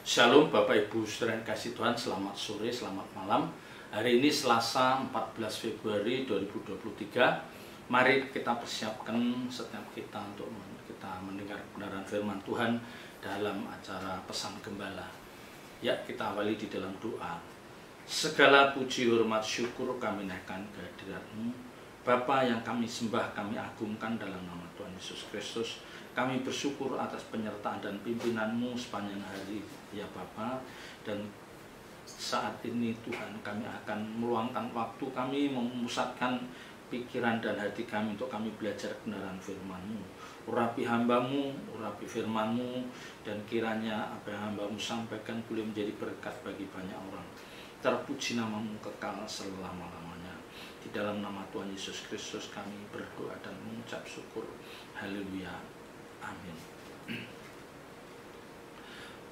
Shalom Bapak Ibu Saudara yang kasih Tuhan, selamat sore, selamat malam. Hari ini Selasa 14 Februari 2023. Mari kita persiapkan setiap kita untuk kita mendengar kebenaran firman Tuhan dalam acara Pesan Gembala. Ya, kita awali di dalam doa. Segala puji, hormat, syukur kami naikkan kehadirat-Mu. Bapa yang kami sembah, kami agungkan dalam nama Tuhan Yesus Kristus. Kami bersyukur atas penyertaan dan pimpinan-Mu sepanjang hari, ya Bapa. Dan saat ini Tuhan, kami akan meluangkan waktu kami, memusatkan pikiran dan hati kami untuk kami belajar kebenaran firman-Mu. Urapi hamba-Mu, urapi firman-Mu, dan kiranya apa yang hamba-Mu sampaikan boleh menjadi berkat bagi banyak orang. Terpuji nama-Mu kekal selama-lamanya. Di dalam nama Tuhan Yesus Kristus kami berdoa dan mengucap syukur. Haleluya. Amin.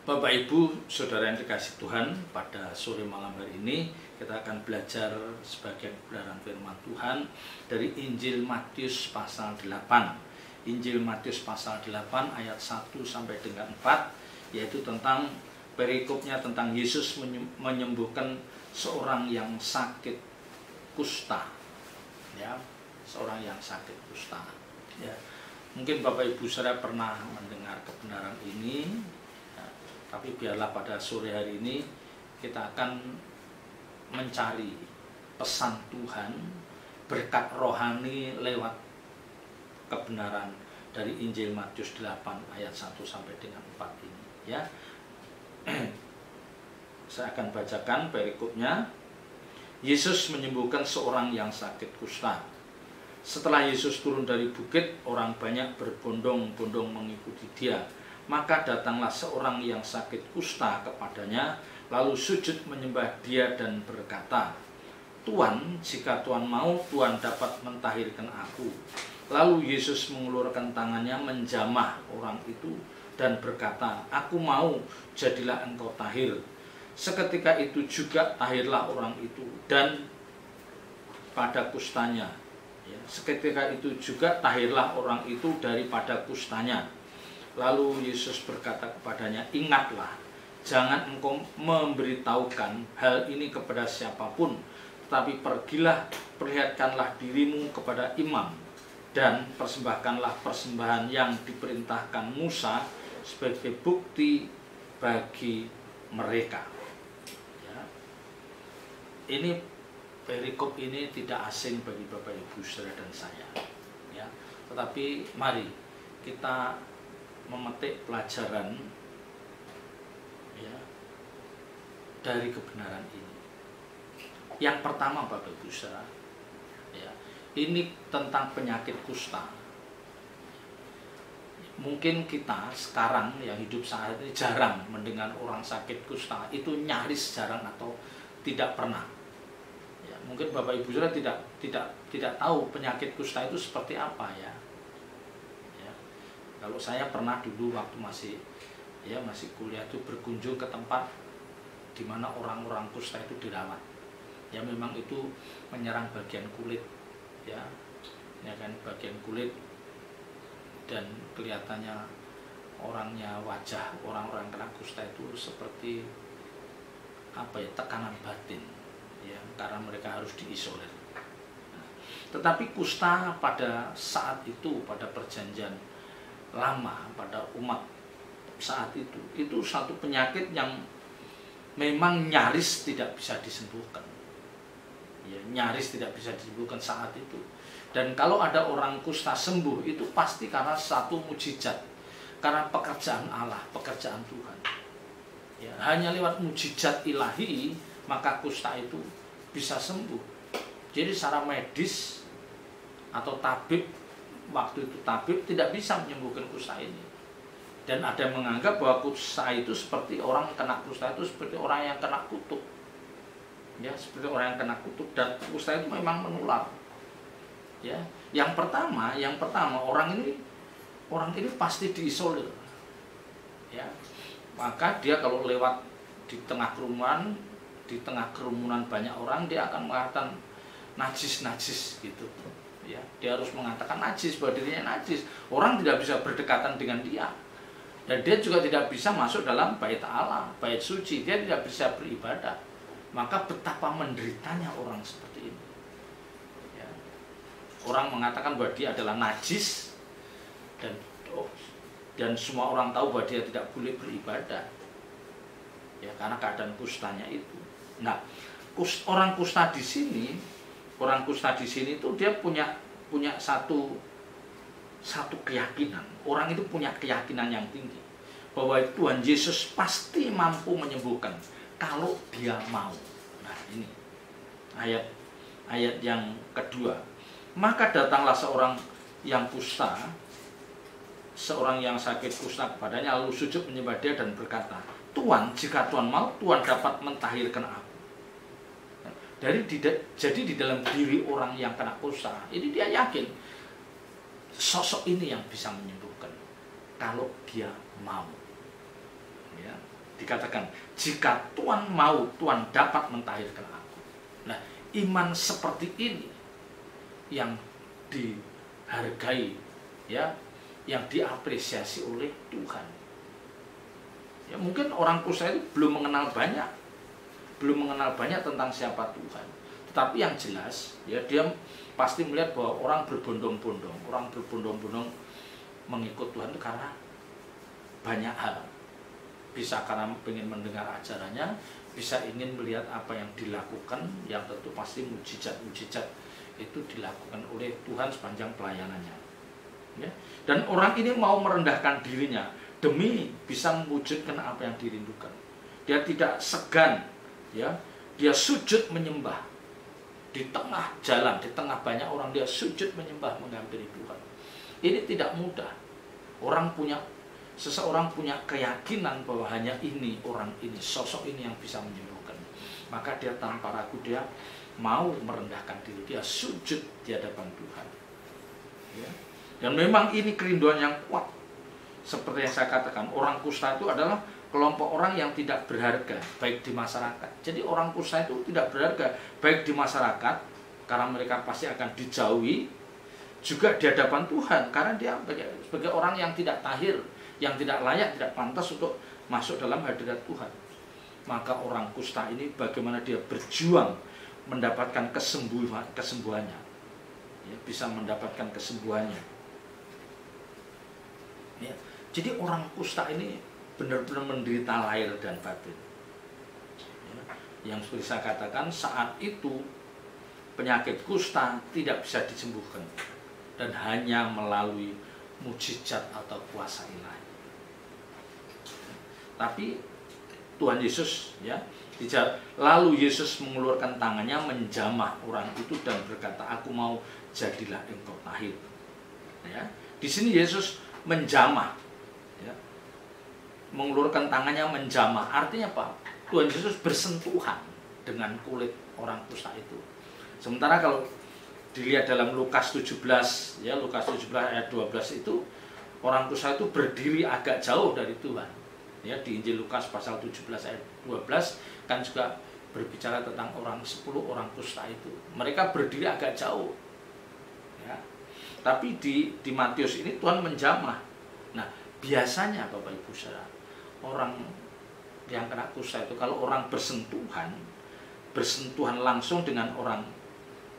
Bapak Ibu Saudara yang dikasih Tuhan, pada sore malam hari ini kita akan belajar sebagian kebenaran firman Tuhan dari Injil Matius pasal 8. Injil Matius pasal 8 ayat 1 sampai dengan 4, yaitu tentang perikopnya tentang Yesus menyembuhkan seorang yang sakit kusta. Ya, seorang yang sakit kusta. Ya. Mungkin Bapak Ibu Saudara pernah mendengar kebenaran ini, ya, tapi biarlah pada sore hari ini kita akan mencari pesan Tuhan, berkat rohani lewat kebenaran dari Injil Matius 8 ayat 1 sampai dengan 4 ini. Ya. Saya akan bacakan perikopnya. Yesus menyembuhkan seorang yang sakit kusta. Setelah Yesus turun dari bukit, orang banyak berbondong-bondong mengikuti dia. Maka datanglah seorang yang sakit kusta kepadanya, lalu sujud menyembah dia dan berkata, "Tuan, jika Tuan mau, Tuan dapat mentahirkan aku." Lalu Yesus mengulurkan tangannya menjamah orang itu dan berkata, "Aku mau, jadilah engkau tahir." Seketika itu juga tahirlah orang itu dan pada kustanya. Ya, seketika itu juga tahirlah orang itu daripada kustanya. Lalu Yesus berkata kepadanya, "Ingatlah, jangan engkau memberitahukan hal ini kepada siapapun, tetapi pergilah, perlihatkanlah dirimu kepada imam, dan persembahkanlah persembahan yang diperintahkan Musa sebagai bukti bagi mereka." Ya. Ini perikop ini tidak asing bagi Bapak Ibu Saudara dan saya, ya. Tetapi mari kita memetik pelajaran, ya, dari kebenaran ini. Yang pertama Bapak Ibu Saudara, ya, ini tentang penyakit kusta. Mungkin kita sekarang yang hidup saat ini jarang mendengar orang sakit kusta, itu nyaris jarang atau tidak pernah. Mungkin Bapak Ibu Saudara tidak tahu penyakit kusta itu seperti apa, ya. Ya. Kalau saya pernah dulu waktu masih kuliah itu berkunjung ke tempat di mana orang-orang kusta itu dirawat. Ya, memang itu menyerang bagian kulit, ya. Ya kan, bagian kulit, dan kelihatannya wajah orang-orang kena kusta itu seperti apa ya, tekanan batin. Ya, karena mereka harus diisolir. Tetapi kusta pada saat itu, pada perjanjian lama, pada umat saat itu satu penyakit yang memang nyaris tidak bisa disembuhkan. Ya, nyaris tidak bisa disembuhkan saat itu. Dan kalau ada orang kusta sembuh, itu pasti karena satu mujizat, karena pekerjaan Allah, pekerjaan Tuhan. Ya, hanya lewat mujizat ilahi maka kusta itu bisa sembuh. Jadi secara medis atau tabib, waktu itu tabib tidak bisa menyembuhkan kusta ini. Dan ada yang menganggap bahwa kusta itu seperti orang kena kusta itu seperti orang yang kena kutuk. Ya, seperti orang yang kena kutuk, dan kusta itu memang menular. Ya, yang pertama orang ini pasti diisolir. Ya. Maka dia kalau lewat di tengah kerumunan banyak orang, dia akan mengatakan najis gitu, ya. Dia harus mengatakan najis, bahwa dirinya najis. Orang tidak bisa berdekatan dengan dia. Dan dia juga tidak bisa masuk dalam bait Allah, bait suci. Dia tidak bisa beribadah. Maka betapa menderitanya orang seperti ini. Ya. Orang mengatakan bahwa dia adalah najis, dan semua orang tahu bahwa dia tidak boleh beribadah. Ya, karena keadaan kustanya itu. Nah, orang kusta di sini itu dia punya satu keyakinan. Orang itu punya keyakinan yang tinggi bahwa Tuhan Yesus pasti mampu menyembuhkan kalau dia mau. Nah, ini ayat yang kedua. Maka datanglah seorang yang kusta, seorang yang sakit kusta kepadanya, lalu sujud menyembah dia dan berkata, Tuhan, jika Tuhan mau, Tuhan dapat mentahirkan aku. Jadi di dalam diri orang yang kena kusta ini, dia yakin sosok ini yang bisa menyembuhkan kalau dia mau. Ya, dikatakan jika Tuhan mau, Tuhan dapat mentahirkan aku. Nah, iman seperti ini yang dihargai, ya, yang diapresiasi oleh Tuhan. Ya, mungkin orang kusta itu belum mengenal banyak tentang siapa Tuhan. Tetapi yang jelas, ya, dia pasti melihat bahwa orang berbondong-bondong mengikut Tuhan itu karena banyak hal. Bisa karena ingin mendengar ajarannya, bisa ingin melihat apa yang dilakukan, yang tentu pasti mujizat-mujizat itu dilakukan oleh Tuhan sepanjang pelayanannya. Ya. Dan orang ini mau merendahkan dirinya demi bisa mewujudkan apa yang dirindukan. Dia tidak segan, ya, dia sujud menyembah di tengah jalan, di tengah banyak orang, dia sujud menyembah menghampiri Tuhan. Ini tidak mudah. Seseorang punya keyakinan bahwa hanya ini, orang ini, sosok ini yang bisa menyembuhkan. Maka dia tanpa ragu, dia mau merendahkan diri, dia sujud di hadapan Tuhan. Ya. Dan memang ini kerinduan yang kuat. Seperti yang saya katakan, orang kusta itu adalah kelompok orang yang tidak berharga baik di masyarakat. Jadi orang kusta itu tidak berharga baik di masyarakat karena mereka pasti akan dijauhi, juga di hadapan Tuhan karena dia sebagai orang yang tidak tahir, yang tidak layak, tidak pantas untuk masuk dalam hadirat Tuhan. Maka orang kusta ini bagaimana dia berjuang mendapatkan kesembuhannya, ya, bisa mendapatkan kesembuhannya. Ya. Jadi orang kusta ini benar-benar menderita lahir dan batin. Ya. Yang seperti saya katakan, saat itu penyakit kusta tidak bisa disembuhkan dan hanya melalui mujizat atau kuasa ilahi. Tapi Tuhan Yesus, ya, lalu Yesus mengulurkan tangannya menjamah orang itu dan berkata, aku mau, jadilah engkau tahir. Ya. Di sini Yesus menjamah, ya, mengulurkan tangannya menjamah. Artinya apa? Tuhan Yesus bersentuhan dengan kulit orang kusta itu. Sementara kalau dilihat dalam Lukas 17, ya, Lukas 17 ayat 12 itu, orang kusta itu berdiri agak jauh dari Tuhan. Ya, di Injil Lukas pasal 17 ayat 12 kan juga berbicara tentang 10 orang kusta itu. Mereka berdiri agak jauh. Ya. Tapi di Matius ini Tuhan menjamah. Nah, biasanya Bapak Ibu Saudara, orang yang kena kusta itu kalau orang bersentuhan langsung dengan orang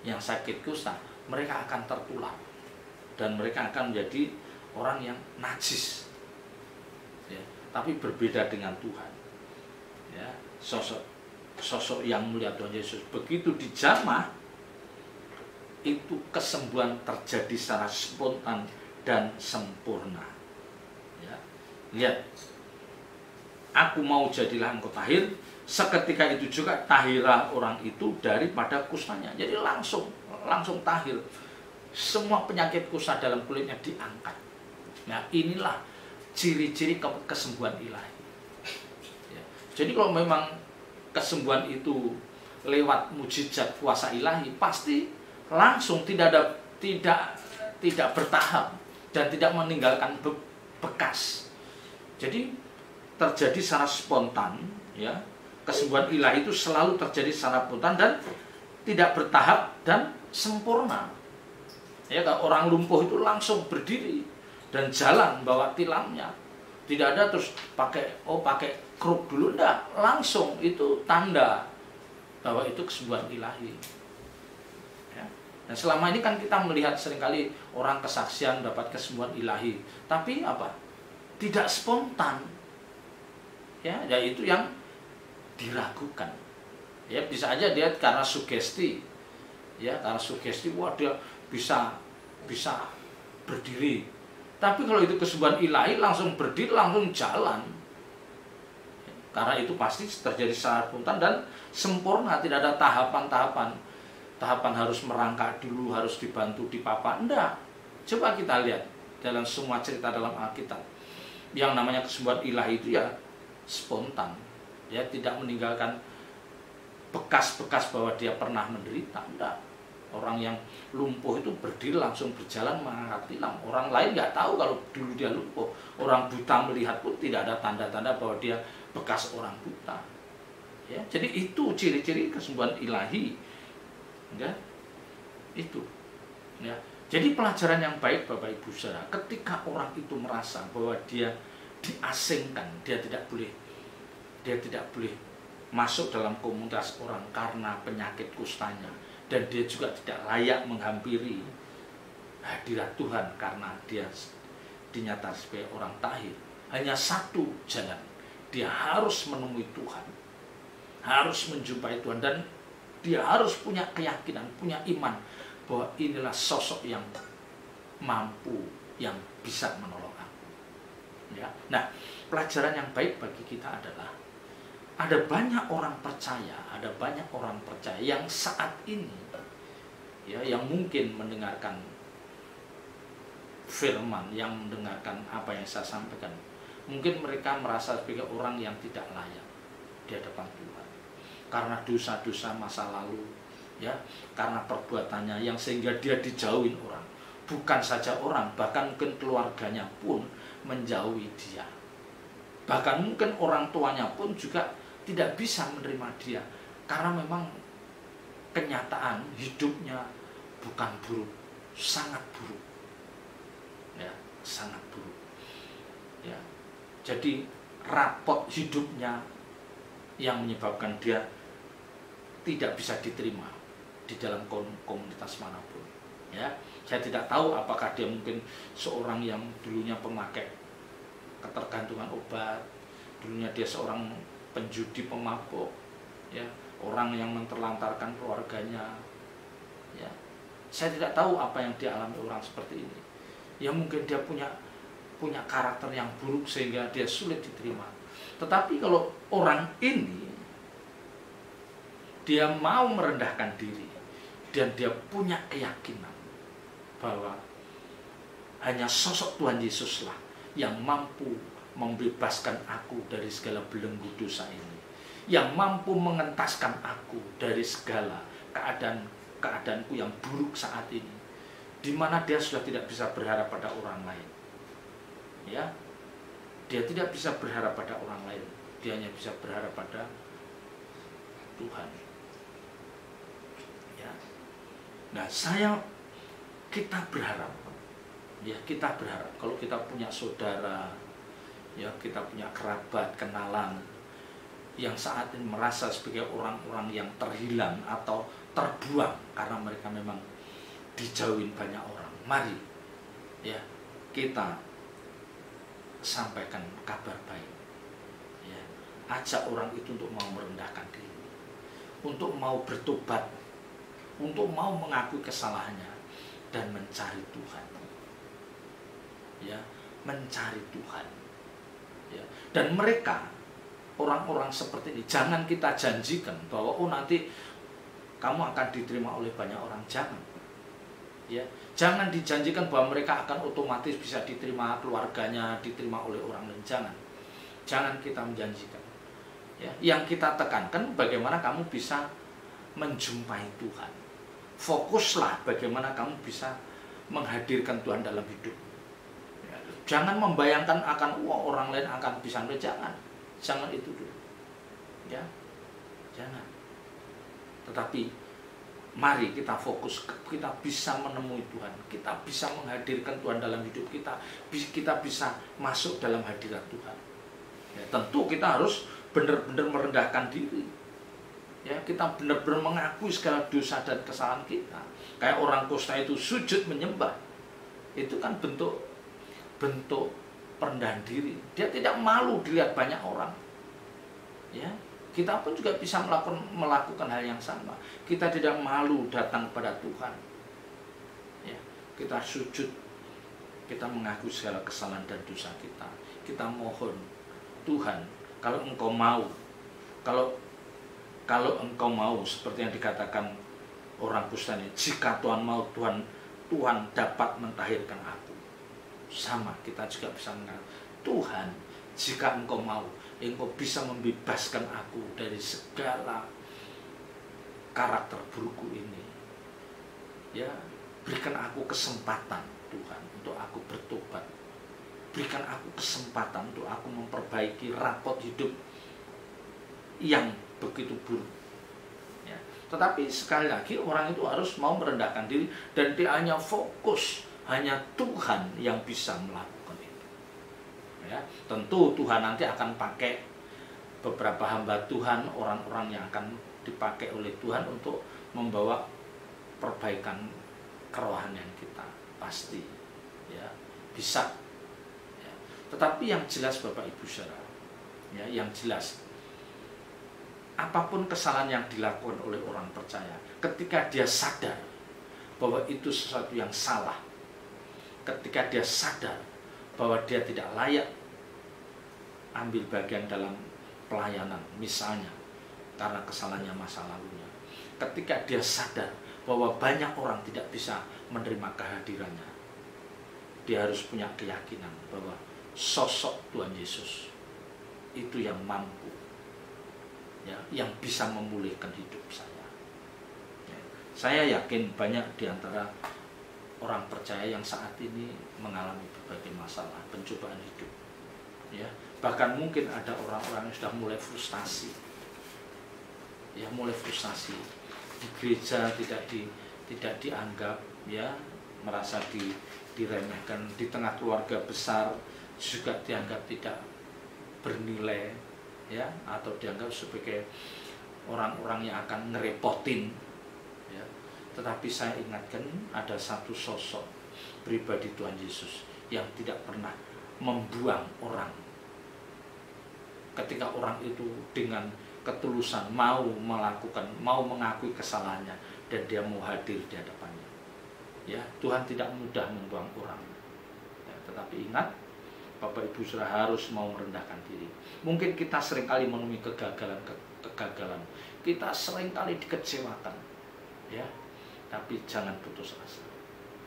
yang sakit kusta, mereka akan tertular dan mereka akan menjadi orang yang najis. Ya, tapi berbeda dengan Tuhan. Ya, sosok yang mulia Tuhan Yesus begitu dijamah, itu kesembuhan terjadi secara spontan dan sempurna. Ya. Lihat, aku mau, jadilah engkau tahir. Seketika itu juga tahirlah orang itu daripada kustanya. Jadi langsung tahir. Semua penyakit kusta dalam kulitnya diangkat. Nah, inilah ciri-ciri kesembuhan ilahi. Ya. Jadi kalau memang kesembuhan itu lewat mujizat kuasa ilahi, pasti langsung, tidak bertahap dan tidak meninggalkan bekas. Jadi terjadi secara spontan, ya. Kesembuhan ilahi itu selalu terjadi secara spontan dan tidak bertahap dan sempurna. Ya, orang lumpuh itu langsung berdiri dan jalan bawa tilamnya. Tidak ada terus pakai kruk dulu, enggak, langsung itu tanda bahwa itu kesembuhan ilahi. Ya. Nah, selama ini kan kita melihat seringkali orang kesaksian dapat kesembuhan ilahi, tapi apa? Tidak spontan. Ya, itu yang diragukan. Ya, bisa aja dia karena sugesti. Ya, karena sugesti, wah dia bisa berdiri. Tapi kalau itu kesembuhan ilahi, langsung berdiri, langsung jalan. Karena itu pasti terjadi secara spontan dan sempurna, tidak ada tahapan-tahapan. Tahapan harus merangkak dulu, harus dibantu dipapa. Enggak. Coba kita lihat dalam semua cerita dalam Alkitab. Yang namanya kesembuhan ilahi itu ya spontan. Ya, tidak meninggalkan bekas-bekas bahwa dia pernah menderita. Enggak. Orang yang lumpuh itu berdiri langsung berjalan mengangkat tilam. Orang lain nggak tahu kalau dulu dia lumpuh. Orang buta melihat pun tidak ada tanda-tanda bahwa dia bekas orang buta. Ya, jadi itu ciri-ciri kesembuhan ilahi. Ya, itu. Ya, jadi pelajaran yang baik Bapak Ibu Saudara, ketika orang itu merasa bahwa dia diasingkan, dia tidak boleh masuk dalam komunitas orang karena penyakit kustanya, dan dia juga tidak layak menghampiri hadirat Tuhan karena dia dinyatakan sebagai orang tahir. Hanya satu jalan, dia harus menemui Tuhan, harus menjumpai Tuhan, dan dia harus punya keyakinan, punya iman bahwa inilah sosok yang mampu, yang bisa menolong aku. Ya. Nah, pelajaran yang baik bagi kita adalah ada banyak orang percaya yang saat ini ya, yang mungkin mendengarkan firman, yang mendengarkan apa yang saya sampaikan, mungkin mereka merasa sebagai orang yang tidak layak di hadapan Tuhan karena dosa-dosa masa lalu, ya, karena perbuatannya yang sehingga dia dijauhin orang. Bukan saja orang, bahkan mungkin keluarganya pun menjauhi dia. Bahkan mungkin orang tuanya pun juga tidak bisa menerima dia karena memang kenyataan hidupnya bukan buruk, sangat buruk. Ya, sangat buruk. Ya. Jadi rapot hidupnya yang menyebabkan dia tidak bisa diterima di dalam komunitas manapun. Ya, saya tidak tahu apakah dia mungkin seorang yang dulunya pemakai ketergantungan obat, dulunya dia seorang penjudi, pemabuk, ya, orang yang menterlantarkan keluarganya, ya. Saya tidak tahu apa yang dialami orang seperti ini. Ya, mungkin dia punya karakter yang buruk sehingga dia sulit diterima. Tetapi kalau orang ini dia mau merendahkan diri dan dia punya keyakinan bahwa hanya sosok Tuhan Yesuslah yang mampu membebaskan aku dari segala belenggu dosa ini, yang mampu mengentaskan aku dari segala keadaanku yang buruk saat ini, di mana dia sudah tidak bisa berharap pada orang lain. Ya, dia tidak bisa berharap pada orang lain, dia hanya bisa berharap pada Tuhan. Ya. Nah, kita berharap, ya, kita berharap kalau kita punya saudara, ya, kita punya kerabat, kenalan yang saat ini merasa sebagai orang-orang yang terhilang atau terbuang karena mereka memang dijauhin banyak orang. Mari, ya, kita sampaikan kabar baik. Ya, ajak orang itu untuk mau merendahkan diri, untuk mau bertobat, untuk mau mengakui kesalahannya dan mencari Tuhan. Ya, mencari Tuhan. Ya. Dan mereka, orang-orang seperti ini, jangan kita janjikan bahwa nanti kamu akan diterima oleh banyak orang. Jangan. Ya, jangan dijanjikan bahwa mereka akan otomatis bisa diterima keluarganya, diterima oleh orang lain. Jangan kita menjanjikan. Ya, yang kita tekankan bagaimana kamu bisa menjumpai Tuhan. Fokuslah bagaimana kamu bisa menghadirkan Tuhan dalam hidup. Jangan membayangkan akan orang lain akan bisa, jangan itu dulu, ya, jangan. Tetapi mari kita fokus, kita bisa menemui Tuhan, kita bisa menghadirkan Tuhan dalam hidup kita, kita bisa masuk dalam hadirat Tuhan. Ya, tentu kita harus benar-benar merendahkan diri. Ya, kita benar-benar mengakui segala dosa dan kesalahan kita. Kayak orang kusta itu sujud menyembah. Itu kan bentuk perendahan diri. Dia tidak malu dilihat banyak orang. Ya, kita pun juga bisa melakukan hal yang sama. Kita tidak malu datang kepada Tuhan. Ya, kita sujud, kita mengakui segala kesalahan dan dosa kita. Kita mohon, Tuhan, kalau Engkau mau, kalau Engkau mau, seperti yang dikatakan orang kusta ini, jika Tuhan mau, Tuhan dapat mentahirkan aku. Sama, kita juga bisa mengatakan, Tuhan, jika Engkau mau, Engkau bisa membebaskan aku dari segala karakter burukku ini. Ya, berikan aku kesempatan, Tuhan, untuk aku bertobat. Berikan aku kesempatan untuk aku memperbaiki rapot hidup yang begitu buruk. Ya. Tetapi sekali lagi orang itu harus mau merendahkan diri dan dia hanya fokus, hanya Tuhan yang bisa melakukan. Ya, tentu Tuhan nanti akan pakai beberapa hamba Tuhan, orang-orang yang akan dipakai oleh Tuhan untuk membawa perbaikan kerohanian kita, pasti, ya, bisa. Ya. Tetapi yang jelas Bapak Ibu Saudara, ya, yang jelas, apapun kesalahan yang dilakukan oleh orang percaya, ketika dia sadar bahwa itu sesuatu yang salah, ketika dia sadar bahwa dia tidak layak ambil bagian dalam pelayanan, misalnya karena kesalahannya masa lalunya, ketika dia sadar bahwa banyak orang tidak bisa menerima kehadirannya, dia harus punya keyakinan bahwa sosok Tuhan Yesus itu yang mampu, ya, yang bisa memulihkan hidup saya. Ya, saya yakin banyak di antara orang percaya yang saat ini mengalami berbagai masalah, pencobaan hidup. Ya, bahkan mungkin ada orang-orang yang sudah mulai frustasi. Ya, mulai frustasi. Di gereja tidak dianggap, ya, merasa diremehkan, di tengah keluarga besar juga dianggap tidak bernilai, ya, atau dianggap sebagai orang-orang yang akan ngerepotin. Ya. Tetapi saya ingatkan ada satu sosok pribadi Tuhan Yesus yang tidak pernah membuang orang. Ketika orang itu dengan ketulusan mau mengakui kesalahannya dan dia mau hadir di hadapannya. Ya, Tuhan tidak mudah membuang orang. Ya, tetapi ingat, Bapak Ibu Saudara harus mau merendahkan diri. Mungkin kita seringkali menemui kegagalan. Kita seringkali dikecewakan. Ya. Tapi jangan putus asa.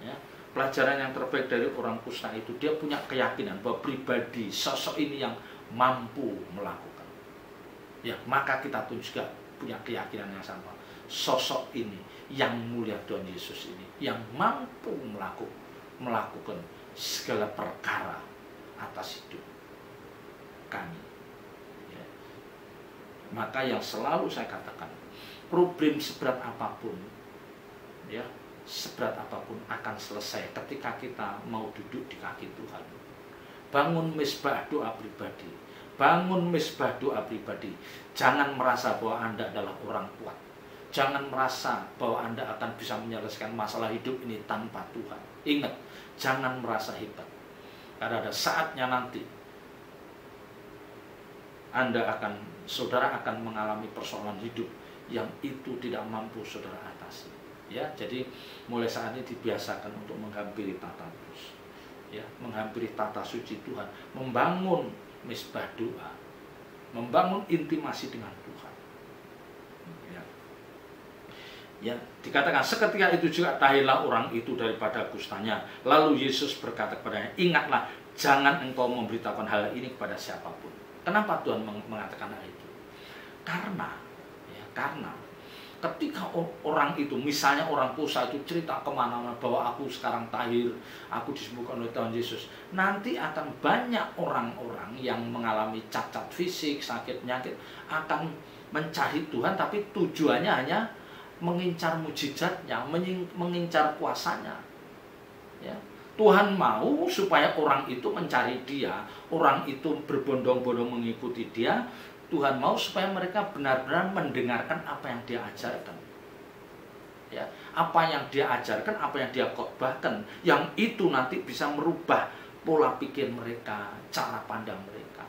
Ya. Pelajaran yang terbaik dari orang kusta itu, dia punya keyakinan bahwa pribadi sosok ini yang mampu melakukan. Ya, maka kita pun juga punya keyakinan yang sama. Sosok ini yang mulia Tuhan Yesus ini yang mampu melakukan segala perkara atas hidup kami. Ya. Maka yang selalu saya katakan, problem seberat apapun, ya, seberat apapun akan selesai ketika kita mau duduk di kaki Tuhan. Bangun mezbah doa pribadi. Bangun mezbah doa pribadi. Jangan merasa bahwa Anda adalah orang kuat. Jangan merasa bahwa Anda akan bisa menyelesaikan masalah hidup ini tanpa Tuhan. Ingat, jangan merasa hebat. Karena ada saatnya nanti saudara akan mengalami persoalan hidup yang itu tidak mampu saudara atasi. Ya, jadi mulai saat ini dibiasakan untuk menghampiri tata terus, ya, menghampiri tata suci Tuhan, membangun mezbah doa, membangun intimasi dengan Tuhan. Ya, ya, dikatakan seketika itu juga tahirlah orang itu daripada kustanya. Lalu Yesus berkata kepadanya, ingatlah, jangan engkau memberitahukan hal ini kepada siapapun. Kenapa Tuhan mengatakan hal itu? Karena ketika orang itu, misalnya orang kusta itu cerita kemana-mana bahwa aku sekarang tahir, aku disembuhkan oleh Tuhan Yesus, nanti akan banyak orang-orang yang mengalami cacat fisik, sakit, penyakit, akan mencari Tuhan, tapi tujuannya hanya mengincar mujizatnya, mengincar kuasanya. Ya. Tuhan mau supaya orang itu mencari dia, orang itu berbondong-bondong mengikuti dia. Tuhan mau supaya mereka benar-benar mendengarkan apa yang dia ajarkan. Ya, apa yang dia ajarkan, apa yang dia khotbahkan, yang itu nanti bisa merubah pola pikir mereka, cara pandang mereka.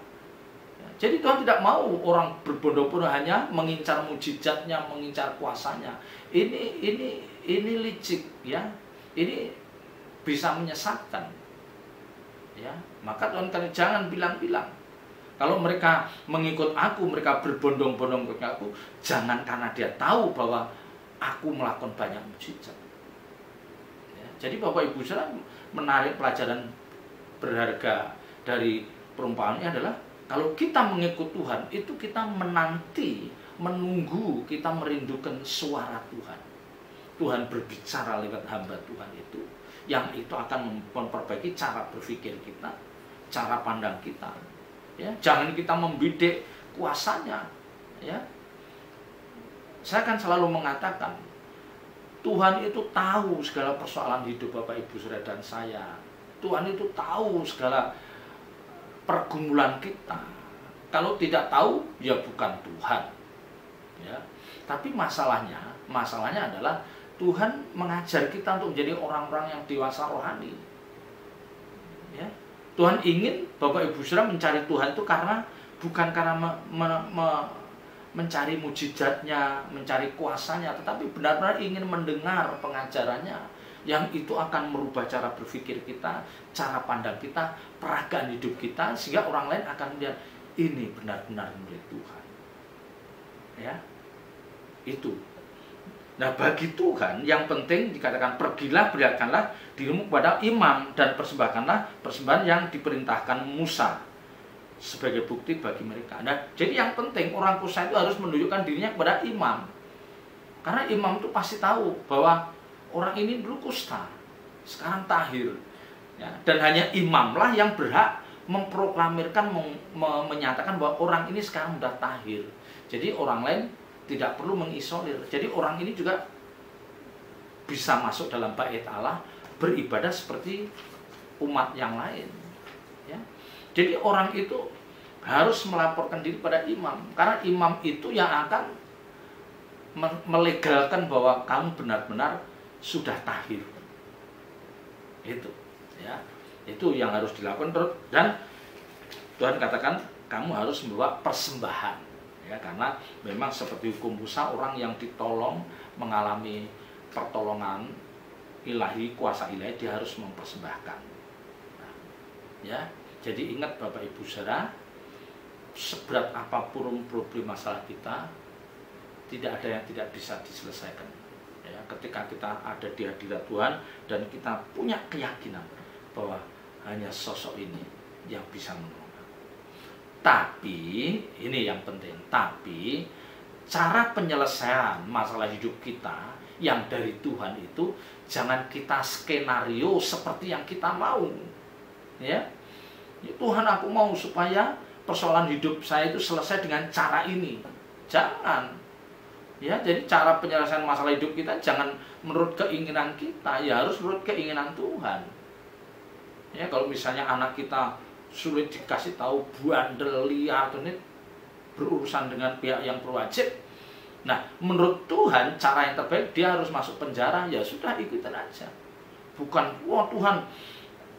Ya, jadi Tuhan tidak mau orang berbondong-bondong hanya mengincar mujizatnya, mengincar kuasanya. Ini licik, ya. Ini bisa menyesatkan. Ya, maka Tuhan kata jangan bilang-bilang. Kalau mereka mengikut aku, mereka berbondong-bondong ke aku, jangan karena dia tahu bahwa aku melakukan banyak mujizat. Ya, jadi Bapak Ibu saudara, menarik pelajaran berharga dari perumpamaan ini adalah kalau kita mengikut Tuhan, itu kita menanti, menunggu, kita merindukan suara Tuhan. Tuhan berbicara lewat hamba Tuhan itu, yang itu akan memperbaiki cara berpikir kita, cara pandang kita. Ya, jangan kita membidik kuasanya. Ya, saya kan selalu mengatakan Tuhan itu tahu segala persoalan hidup Bapak Ibu Saudara dan saya. Tuhan itu tahu segala pergumulan kita. Kalau tidak tahu, ya bukan Tuhan. Ya, tapi masalahnya adalah Tuhan mengajar kita untuk menjadi orang-orang yang dewasa rohani. Ya, Tuhan ingin Bapak Ibu Saudara mencari Tuhan itu bukan karena mencari mujizatnya, mencari kuasanya, tetapi benar-benar ingin mendengar pengajarannya, yang itu akan merubah cara berpikir kita, cara pandang kita, peragaan hidup kita, sehingga orang lain akan melihat ini benar-benar milik Tuhan. Ya, itu. Nah, bagi Tuhan yang penting dikatakan pergilah, perlihatkanlah dirimu kepada imam dan persembahkanlah persembahan yang diperintahkan Musa sebagai bukti bagi mereka. Nah, jadi yang penting orang kusta itu harus menunjukkan dirinya kepada imam. Karena imam itu pasti tahu bahwa orang ini dulu kusta, sekarang tahir. Ya, dan hanya imamlah yang berhak memproklamirkan, menyatakan bahwa orang ini sekarang sudah tahir. Jadi orang lain tidak perlu mengisolir. Jadi orang ini juga bisa masuk dalam bait Allah, beribadah seperti umat yang lain. Ya. Jadi orang itu harus melaporkan diri pada imam, karena imam itu yang akan melegalkan bahwa kamu benar-benar sudah tahir. Itu, ya, itu yang harus dilakukan. Dan Tuhan katakan kamu harus membawa persembahan. Ya, karena memang seperti hukum Musa, orang yang ditolong mengalami pertolongan ilahi, kuasa ilahi, dia harus mempersembahkan. Nah, ya, jadi ingat Bapak Ibu Saudara, seberat apapun problem masalah kita, tidak ada yang tidak bisa diselesaikan. Ya, ketika kita ada di hadirat Tuhan dan kita punya keyakinan bahwa hanya sosok ini yang bisa menolong. Tapi, ini yang penting, tapi cara penyelesaian masalah hidup kita yang dari Tuhan itu jangan kita skenario seperti yang kita mau. Ya, Tuhan, aku mau supaya persoalan hidup saya itu selesai dengan cara ini. Jangan. Ya, jadi cara penyelesaian masalah hidup kita jangan menurut keinginan kita, ya harus menurut keinginan Tuhan. Ya, kalau misalnya anak kita sulit dikasih tahu, bandel, liar, ini berurusan dengan pihak yang berwajib. Nah, menurut Tuhan cara yang terbaik dia harus masuk penjara, ya sudah ikutin aja. Bukan, wah Tuhan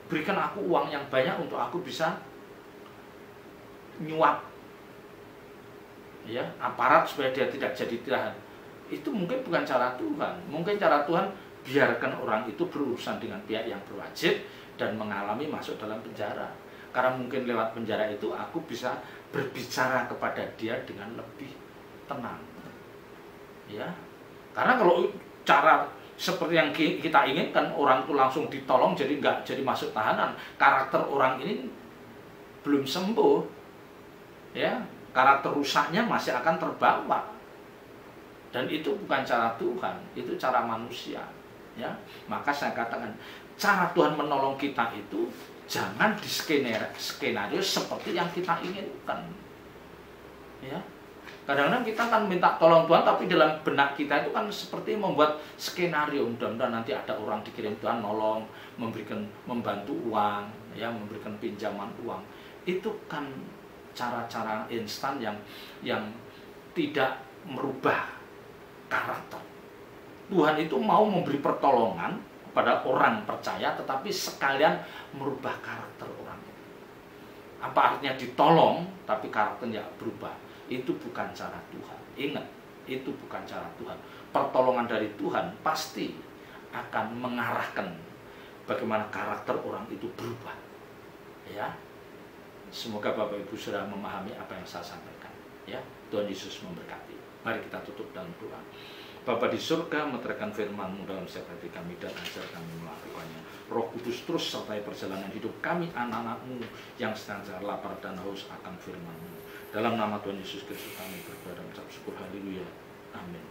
berikan aku uang yang banyak untuk aku bisa nyuap, ya, aparat supaya dia tidak jadi tahan. Itu mungkin bukan cara Tuhan. Mungkin cara Tuhan biarkan orang itu berurusan dengan pihak yang berwajib dan mengalami masuk dalam penjara. Karena mungkin lewat penjara itu aku bisa berbicara kepada dia dengan lebih tenang. Ya. Karena kalau cara seperti yang kita inginkan, orang itu langsung ditolong jadi nggak jadi masuk tahanan, karakter orang ini belum sembuh. Ya, karakter rusaknya masih akan terbawa. Dan itu bukan cara Tuhan, itu cara manusia. Ya. Maka saya katakan cara Tuhan menolong kita itu jangan di skenario seperti yang kita inginkan. Ya. Kadang-kadang kita kan minta tolong Tuhan, tapi dalam benak kita itu kan seperti membuat skenario, mudah-mudahan nanti ada orang dikirim Tuhan nolong, membantu uang, ya, memberikan pinjaman uang. Itu kan cara-cara instan yang tidak merubah karakter. Tuhan itu mau memberi pertolongan kepada orang percaya, tetapi sekalian merubah karakter orang itu. Apa artinya ditolong tapi karakternya berubah? Itu bukan cara Tuhan. Ingat, itu bukan cara Tuhan. Pertolongan dari Tuhan pasti akan mengarahkan bagaimana karakter orang itu berubah. Ya, semoga Bapak Ibu sudah memahami apa yang saya sampaikan. Ya, Tuhan Yesus memberkati. Mari kita tutup dalam doa. Bapa di surga, meteraikan firman-Mu dalam setiap hati kami dan ajar kami melakukannya. Roh Kudus terus sertai perjalanan hidup kami, anak-anak-Mu yang senantiasa lapar dan haus akan firman-Mu. Dalam nama Tuhan Yesus Kristus kami berdoa dan mengucap syukur. Haleluya. Amin.